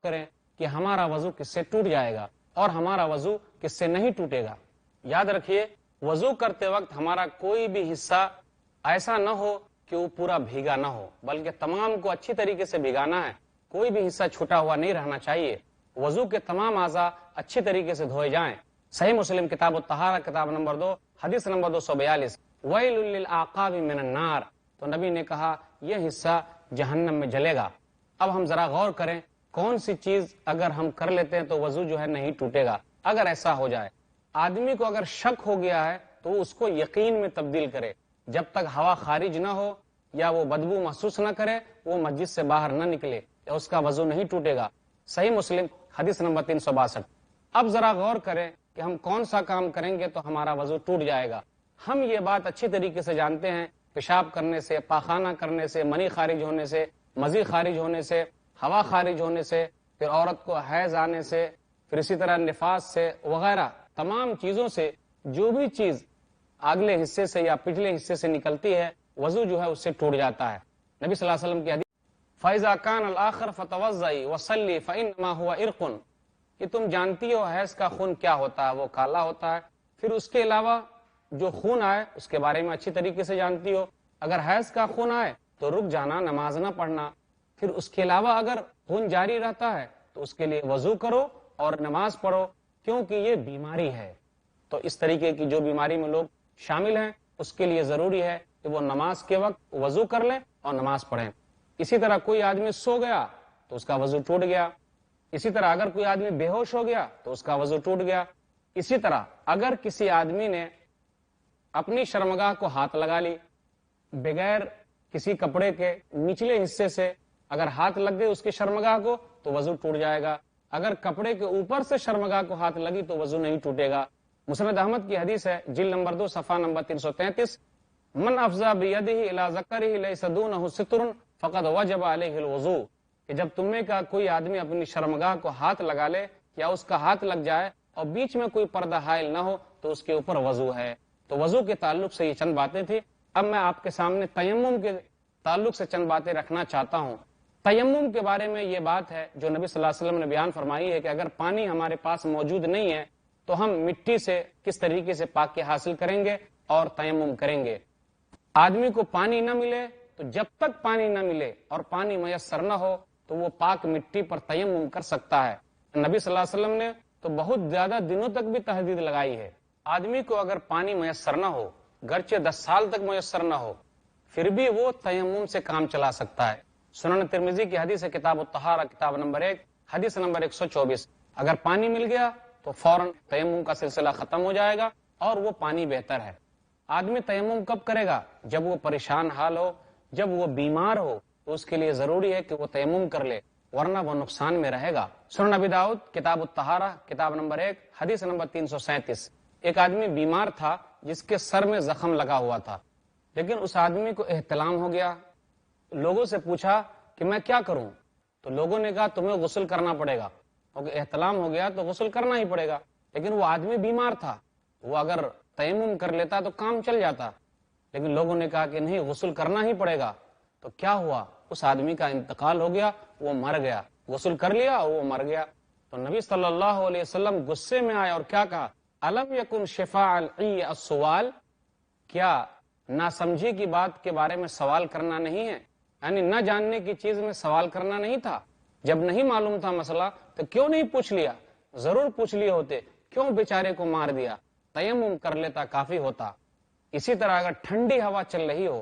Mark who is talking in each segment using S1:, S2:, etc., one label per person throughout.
S1: کریں کہ ہمارا وضو کس سے ٹوٹ جائے گا اور ہمارا وضو کس سے نہیں ٹوٹے گا۔ یاد رکھیے وضو کرتے وقت ہمارا کوئی بھی حصہ ایسا نہ ہو کہ وہ پورا بھیگا نہ ہو، بلکہ تمام کو اچھی طریقے سے بھگانا ہے، کوئی بھی حصہ چھوٹا ہوا نہیں رہنا چاہیے۔ وضو کے تمام اعضاء اچھی طریقے سے دھوئے جائیں۔ صحیح مسلم کتاب الطہارہ کتاب نمبر 2 حدیث نمبر 242، ویل للعقاب من النار، تو نبی نے کہا یہ حصہ جہنم میں جلے گا۔ اب ہم ذرا غور کریں کون سی چیز اگر ہم کر لیتے ہیں تو وضو جو ہے نہیں ٹوٹے گا۔ اگر ایسا ہو جائے، آدمی کو اگر شک ہو گیا ہے تو اس کو یقین میں تبدیل کرے، جب تک ہوا خارج نہ ہو یا وہ بدبو محسوس نہ کرے وہ مسجد سے باہر نہ نکلے، یا اس کا وضو نہیں ٹوٹے گا۔ صحیح مسلم حدیث نمبر 362۔ اب ذرا غور کریں کہ ہم کون سا کام کریں گے تو ہمارا وضو ٹوٹ جائے گا۔ ہم یہ بات اچھی طریقے سے جانتے ہیں، پیشاب کرنے سے، پاخانہ کرنے سے، منی خارج ہونے سے، مزی خارج ہونے سے، ہوا خارج ہونے سے، پھر عورت کو حیض آنے سے، پھر اسی طرح نفاس سے وغیرہ تمام چیزوں سے جو بھی چیز اگلے حصے سے یا پچھلے حصے سے نکلتی ہے وضو جو ہے اس سے ٹوٹ جاتا ہے۔ نبی صلی اللہ علیہ وسلم کی حدیث فَإِذَا كَانَ الْآخِرُ فَتَوَضَّئِ وَصَلِّ فَإِنَّمَا هُوَ عِرْقٌ، کہ تم جانتی ہو حیض کا خون کیا ہوتا ہے، وہ کالا ہوتا ہے۔ پھر اس کے علاوہ جو خون آئے اس کے بارے میں اچھی طریقے سے جانتی ہو، اگر حیض کا خون آئے تو رک جانا، نماز نہ پڑھنا۔ پھر اس کے علاوہ اگر خون جاری رہتا ہے تو اس کے لیے وضو کرو اور نماز پڑھو، کیونکہ یہ بیماری ہے۔ تو اس طریقے کی جو بیماری میں لوگ شامل ہیں اس کے لیے ضروری ہے کہ وہ نماز کے وقت وضو کر لیں اور نماز پڑھیں۔ اسی طرح کوئی آدمی سو گیا تو اس کا وضو ٹوٹ گیا، اسی طرح اگر کوئی آدمی بے ہوش ہو گیا تو اس کا وضو ٹوٹ گیا۔ اسی طرح اگر کسی آدمی نے اپنی شرمگاہ کو ہاتھ لگا لی بغیر کسی کپڑے کے نچلے حصے سے، اگر ہاتھ لگ گئے اس کی شرمگاہ کو تو وضو ٹوٹ جائے گا۔ اگر کپڑے کے اوپر سے شرمگاہ کو ہاتھ لگی تو وضو نہیں ٹوٹے گا۔ مسند احمد کی حدیث ہے جلد نمبر 2 صفحہ نمبر 333، من افضى بيده الى ذكره ليس دونه ستر فقد وجب عليه الوضوء، کہ جب تم میں کا کوئی آدمی اپنی شرمگاہ کو ہاتھ لگا لے یا اس کا ہاتھ لگ جائے اور بیچ میں کوئی پردہ حائل نہ ہو تو اس کے اوپر وضو ہے۔ تو وضو کے تعلق سے یہ چند باتیں تھی۔ اب میں آپ کے سامنے تیمم کے تعلق سے چند باتیں رکھنا چاہتا ہوں۔ تیمم کے بارے میں یہ بات ہے جو نبی صلی اللہ علیہ وسلم نے بیان فرمائی ہے کہ اگر پانی ہمارے پاس موجود نہیں ہے تو ہم مٹی سے کس طریقے سے پاکی حاصل کریں گے اور تیمم کریں گے۔ آدمی کو پانی نہ ملے تو جب تک پانی نہ ملے اور پانی میسر نہ ہو تو وہ پاک مٹی پر تیمم کر سکتا ہے۔ نبی صلی اللہ علیہ وسلم نے تو بہت زیادہ دنوں تک بھی تحدید لگائی ہے۔ آدمی کو اگر پانی میسر نہ ہو، گرچہ 10 سال تک میسر نہ ہو، پھر بھی وہ تیمم سے کام چلا سکتا ہے۔ سنن ترمذی کی حدیث ہے کتاب الطہارہ کتاب نمبر 1 حدیث نمبر 124، اگر پانی مل گیا تو فوراً تیمم کا سلسلہ ختم ہو جائے گا اور وہ پانی بہتر ہے۔ آدمی تیمم کب کرے گا؟ جب وہ پریشان حال ہو، جب وہ بیمار ہو تو اس کے لیے ضروری ہے کہ وہ تیمم کر لے، ورنہ وہ نقصان میں رہے گا۔ سنن ابی داؤد کتاب الطہارہ کتاب نمبر 1 حدیث نمبر 337، ایک آدمی بیمار تھا جس کے سر میں زخم لگا ہوا تھا، لیکن اس آدمی کو احتلام ہو گیا۔ لوگوں سے پوچھا کہ میں کیا کروں؟ تو لوگوں نے کہا تمہیں غسل کرنا پڑے گا، کیونکہ احتلام ہو گیا تو غسل کرنا ہی پڑے گا۔ لیکن وہ آدمی بیمار تھا، وہ اگر تیمم کر لیتا تو کام چل جاتا، لیکن لوگوں نے کہا کہ نہیں غسل کرنا ہی پڑے گا۔ تو کیا ہوا؟ اس آدمی کا انتقال ہو گیا، وہ مر گیا۔ غسل کر لیا اور وہ مر گیا۔ تو نبی صلی اللہ علیہ وسلم غصے میں آئے اور کیا کہا؟ الم یکن شفاء العی السوال، کیا ناسمجھی کی بات کے بارے میں سوال کرنا نہیں ہے؟ یعنی نہ جاننے کی چیز میں سوال کرنا نہیں تھا؟ جب نہیں معلوم تھا مسئلہ تو کیوں نہیں پوچھ لیا؟ ضرور پوچھ لیے ہوتے، کیوں بیچارے کو مار دیا؟ تیمم کر لیتا کافی ہوتا۔ اسی طرح اگر ٹھنڈی ہوا چل رہی ہو،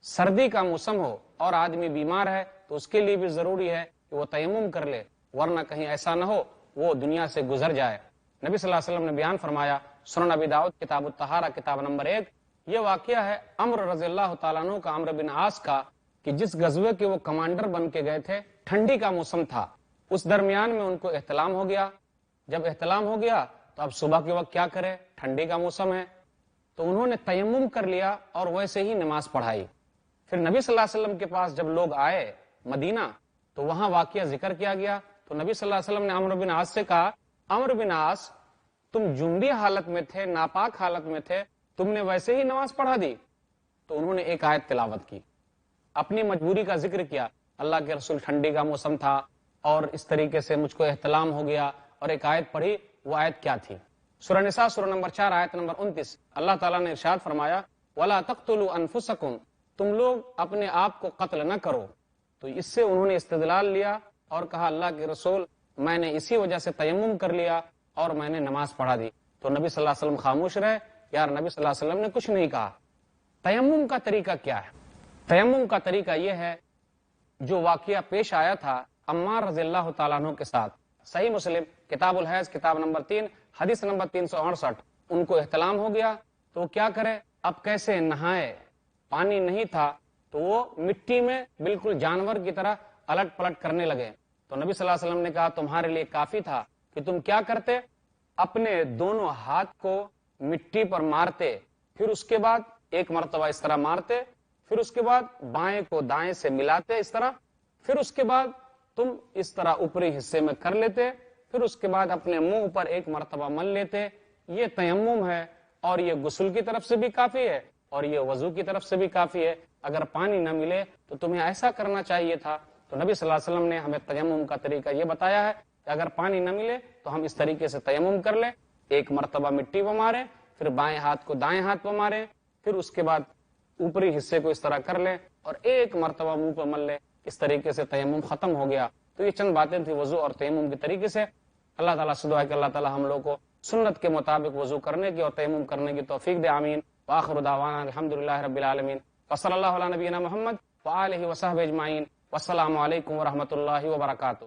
S1: سردی کا موسم ہو اور آدمی بیمار ہے تو اس کے لیے بھی ضروری ہے کہ وہ تیمم کر لے، ورنہ کہیں ایسا نہ ہو وہ دنیا سے گزر جائے۔ نبی صلی اللہ علیہ وسلم نے بیان فرمایا سنن ابی داؤد کتاب الطہارہ کتاب نمبر 1، یہ واقعہ ہے عمرو رضی اللہ تعالیٰ عنہ کا، عمرو بن عاص کا، کہ جس غزوے کے وہ کمانڈر بن کے گئے تھے، ٹھنڈی کا موسم تھا، اس درمیان میں ان کو احتلام ہو گیا۔ جب احتلام ہو گیا تو اب صبح کے وقت کیا کرے؟ ٹھنڈی کا موسم ہے، تو انہوں نے تیمم کر لیا اور ویسے ہی نماز پڑھائی۔ پھر نبی صلی اللہ علیہ وسلم کے پاس جب لوگ آئے مدینہ تو وہاں واقعہ ذکر کیا گیا، تو نبی صلی اللہ علیہ وسلم نے عمرو بن عاص سے کہا، عمرو بن عاص تم جنبی حالت میں تھے، ناپاک حالت میں تھے، تم نے ویسے ہی نماز پڑھا دی؟ تو انہوں نے ایک آیت تلاوت کی، اپنی مجبوری کا ذکر کیا۔ اللہ کے رسول ٹھنڈی کا موسم تھا اور اس طریقے سے مجھ کو احتلام ہو گیا اور ایک آیت پڑھی. وہ آیت کیا تھی؟ سورہ نساء سورہ نمبر 4 آیت نمبر 29. اللہ تعالیٰ نے ارشاد فرمایا وَلَا تَقْتُلُوا أَنفُسَكُمْ، تم لوگ اپنے آپ کو قتل نہ کرو. تو اس سے انہوں نے استدلال لیا اور کہا اللہ کے رسول میں نے اسی وجہ سے تیمم کر لیا اور میں نے نماز پڑھا دی. تو نبی صلی اللہ علیہ وسلم خاموش رہے. یار نبی صلی اللہ علیہ وسلم نے کچھ نہیں کہا. تیمم کا طریقہ کیا ہے؟ تیمم کا طریقہ یہ ہے جو واقعہ پیش آیا تھا عمار رضی اللہ تعالیٰ عنہ کے ساتھ. صحیح مسلم کتاب الحیض کتاب نمبر 3 حدیث نمبر 368. ان کو احتلام ہو گیا تو وہ کیا کرے؟ اب کیسے نہائے؟ پانی نہیں تھا تو وہ مٹی میں بالکل جانور کی طرح الٹ پلٹ کرنے لگے. تو نبی صلی اللہ علیہ وسلم نے کہا تمہارے لیے کافی تھا کہ تم کیا کرتے؟ اپنے دونوں ہاتھ کو مٹی پر مارتے، پھر اس کے بعد ایک مرتبہ اس طرح مارتے، پھر اس کے بعد بائیں کو دائیں سے ملاتے اس طرح، پھر اس کے بعد تم اس طرح اوپری حصے میں کر لیتے، پھر اس کے بعد اپنے منہ پر ایک مرتبہ مل لیتے. یہ تیمم ہے اور یہ غسل کی طرف سے بھی کافی ہے اور یہ وضو کی طرف سے بھی کافی ہے. اگر پانی نہ ملے تو تمہیں ایسا کرنا چاہیے تھا. تو نبی صلی اللہ علیہ وسلم نے ہمیں تیمم کا طریقہ یہ بتایا ہے کہ اگر پانی نہ ملے تو ہم اس طریقے سے تیمم کر لیں. ایک مرتبہ مٹی پہ ماریں، پھر بائیں ہاتھ کو دائیں ہاتھ پہ ماریں، پھر اس کے بعد اوپری حصے کو اس طرح کر لیں اور ایک مرتبہ منہ پہ مل لیں. اس طریقے سے تیمم ختم ہو گیا. تو یہ چند باتیں تھیں وضو اور تیمم کے طریقے سے. اللہ تعالیٰ سے دعا ہے کہ اللہ تعالیٰ ہم لوگ کو سنت کے مطابق وضو کرنے کی اور تیمم کرنے کی توفیق دے. آمین. وآخر دعوانا الحمدللہ رب العالمین وصلی اللہ علی نبینا محمد وآلہ وصحبہ اجمعین. والسلام علیکم ورحمۃ اللہ وبرکاتہ.